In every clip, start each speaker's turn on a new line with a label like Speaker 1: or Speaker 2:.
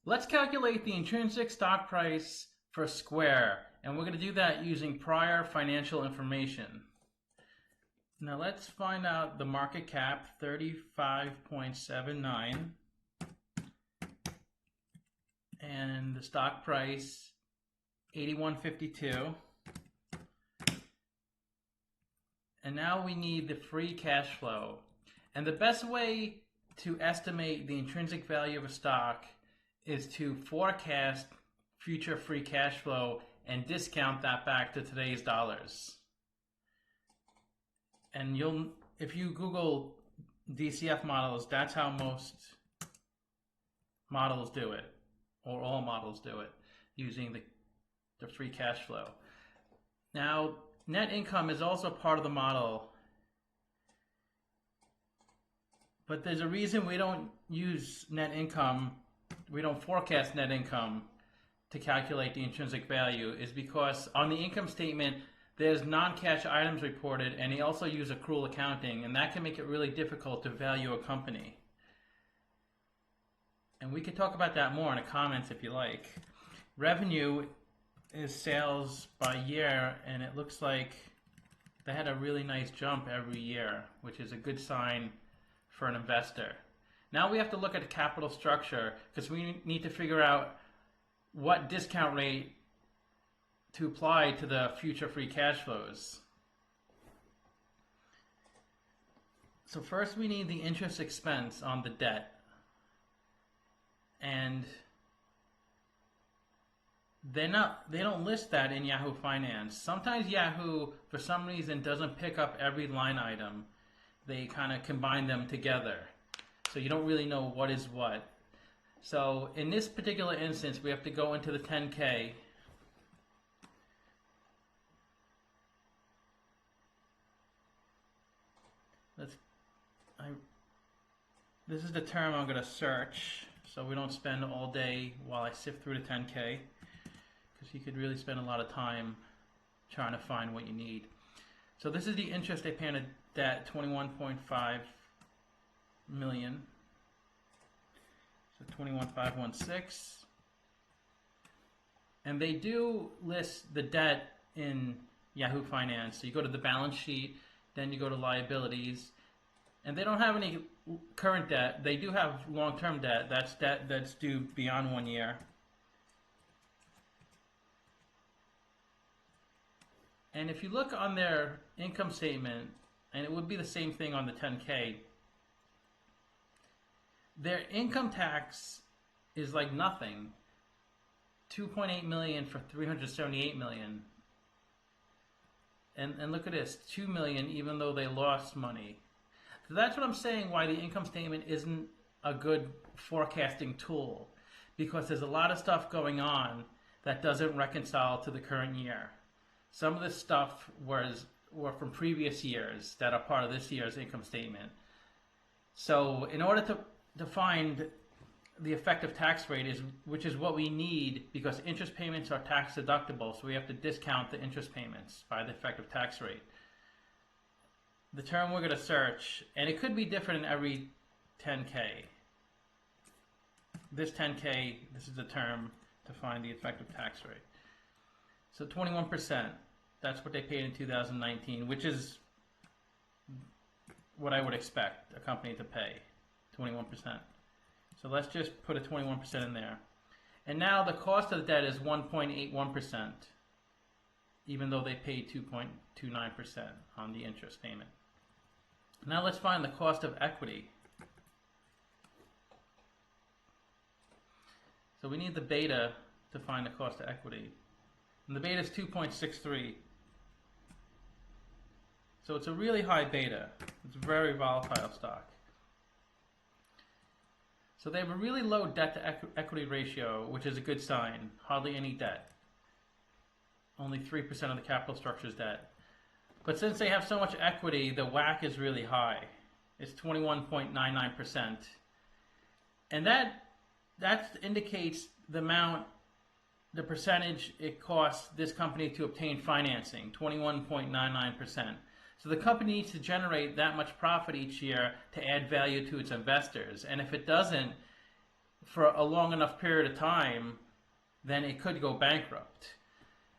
Speaker 1: Let's calculate the intrinsic stock price for Square, and we're going to do that using prior financial information. Now let's find out the market cap, 35.79, and the stock price, 81.52. And now we need the free cash flow. And the best way to estimate the intrinsic value of a stock is to forecast future free cash flow and discount that back to today's dollars. And if you Google DCF models, that's how most models do it, or all models do it, using the free cash flow. Now, net income is also part of the model, but there's a reason we don't use net income, we don't forecast net income to calculate the intrinsic value, is because on the income statement, there's non-cash items reported, and they also use accrual accounting, and that can make it really difficult to value a company. And we could talk about that more in the comments if you like. Revenue is sales by year, and it looks like they had a really nice jump every year, which is a good sign for an investor. Now we have to look at the capital structure, because we need to figure out what discount rate to apply to the future free cash flows. So first we need the interest expense on the debt. And they don't list that in Yahoo Finance. Sometimes Yahoo, for some reason, doesn't pick up every line item. They kind of combine them together. So you don't really know what is what. So in this particular instance, we have to go into the 10K. This is the term I'm going to search, so we don't spend all day while I sift through the 10K, because you could really spend a lot of time trying to find what you need. So this is the interest they pay on a debt, 21.5 million. So 21,516. And they do list the debt in Yahoo Finance. So you go to the balance sheet, then you go to liabilities, and they don't have any current debt. They do have long-term debt. That's debt that's due beyond 1 year. And if you look on their income statement, and it would be the same thing on the 10K, their income tax is like nothing. 2.8 million for 378 million. And look at this, 2 million even though they lost money. So that's what I'm saying, why the income statement isn't a good forecasting tool, because there's a lot of stuff going on that doesn't reconcile to the current year. Some of this stuff were from previous years that are part of this year's income statement. So in order to find the effective tax rate, which is what we need, because interest payments are tax deductible, so we have to discount the interest payments by the effective tax rate. The term we're going to search, and it could be different in every 10K. This 10K, this is the term to find the effective tax rate. So 21%, that's what they paid in 2019, which is what I would expect a company to pay, 21%. So let's just put a 21% in there. And now the cost of the debt is 1.81%, even though they paid 2.29% on the interest payment. Now let's find the cost of equity. So we need the beta to find the cost of equity. And the beta is 2.63. So it's a really high beta. It's a very volatile stock. So they have a really low debt to equity ratio, which is a good sign. Hardly any debt. Only 3% of the capital structure is debt. But since they have so much equity, the WACC is really high. It's 21.99%. And that indicates the percentage it costs this company to obtain financing, 21.99%. So the company needs to generate that much profit each year to add value to its investors. And if it doesn't, for a long enough period of time, then it could go bankrupt.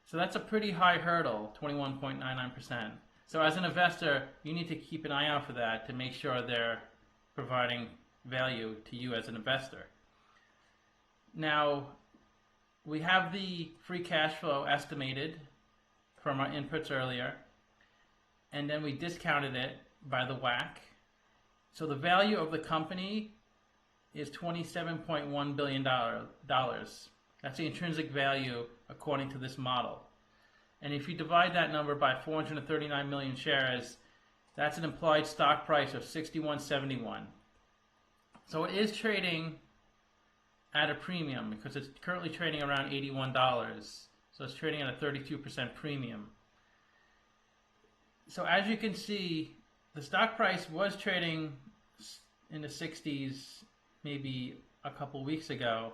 Speaker 1: So that's a pretty high hurdle, 21.99%. So as an investor, you need to keep an eye out for that to make sure they're providing value to you as an investor. Now, we have the free cash flow estimated from our inputs earlier, and then we discounted it by the WACC. So the value of the company is $27.1 billion. That's the intrinsic value according to this model. And if you divide that number by 439 million shares, that's an implied stock price of $61.71. So it is trading at a premium because it's currently trading around $81. So it's trading at a 32% premium. So as you can see, the stock price was trading in the 60s maybe a couple weeks ago,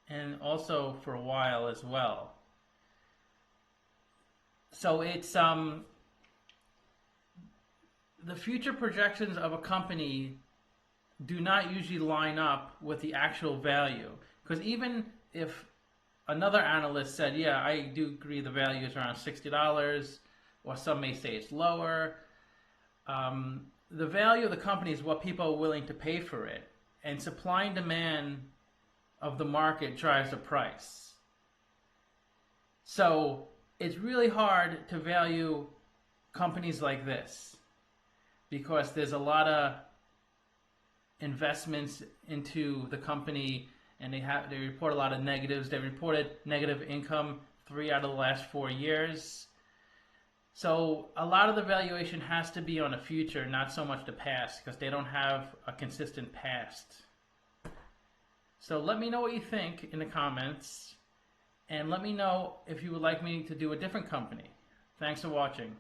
Speaker 1: and also for a while as well. So it's the future projections of a company do not usually line up with the actual value, because even if another analyst said, yeah, I do agree the value is around $60, or some may say it's lower, the value of the company is what people are willing to pay for it, and supply and demand of the market drives the price. So it's really hard to value companies like this because there's a lot of investments into the company, and they report a lot of negatives. They reported negative income 3 out of the last 4 years. So a lot of the valuation has to be on the future, not so much the past, because they don't have a consistent past. So let me know what you think in the comments, and let me know if you would like me to do a different company. Thanks for watching.